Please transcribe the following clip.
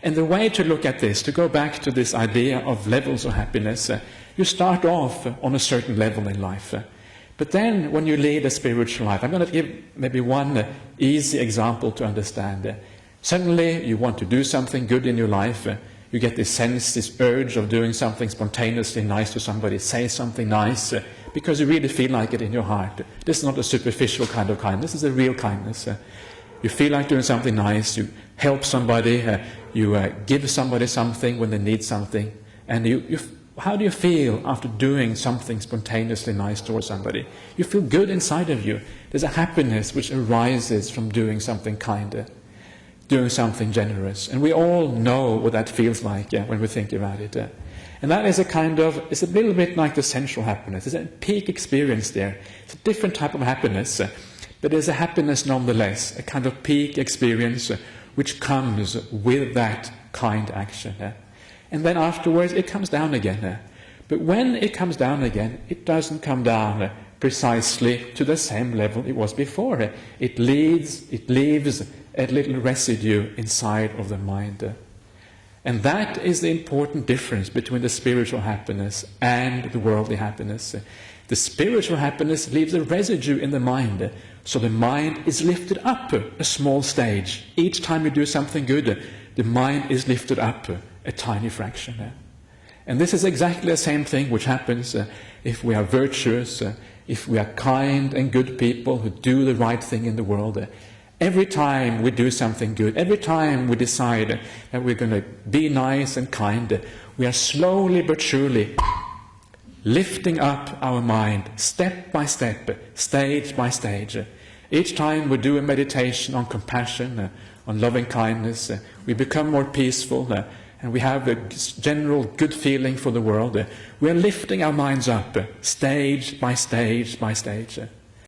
And the way to look at this, to go back to this idea of levels of happiness, you start off on a certain level in life. But then when you lead a spiritual life, I'm going to give maybe one easy example to understand. Suddenly you want to do something good in your life. You get this sense, this urge of doing something spontaneously nice to somebody, say something nice, because you really feel like it in your heart. This is not a superficial kind of kindness, this is a real kindness. You feel like doing something nice, you help somebody, you give somebody something when they need something. And how do you feel after doing something spontaneously nice towards somebody? You feel good inside of you. There's a happiness which arises from doing something kinder, doing something generous. And we all know what that feels like when we think about it. And that is a kind of, it's a little bit like the sensual happiness. It's a peak experience there. It's a different type of happiness. But there's a happiness nonetheless, a kind of peak experience which comes with that kind action. And then afterwards it comes down again. But when it comes down again, it doesn't come down precisely to the same level it was before. It leaves a little residue inside of the mind. And that is the important difference between the spiritual happiness and the worldly happiness. The spiritual happiness leaves a residue in the mind, so the mind is lifted up a small stage. Each time you do something good, the mind is lifted up a tiny fraction. And this is exactly the same thing which happens if we are virtuous, if we are kind and good people who do the right thing in the world. Every time we do something good, every time we decide that we're going to be nice and kind, we are slowly but surely lifting up our mind, step by step, stage by stage. Each time we do a meditation on compassion, on loving kindness, we become more peaceful, and we have a general good feeling for the world. We are lifting our minds up, stage by stage by stage.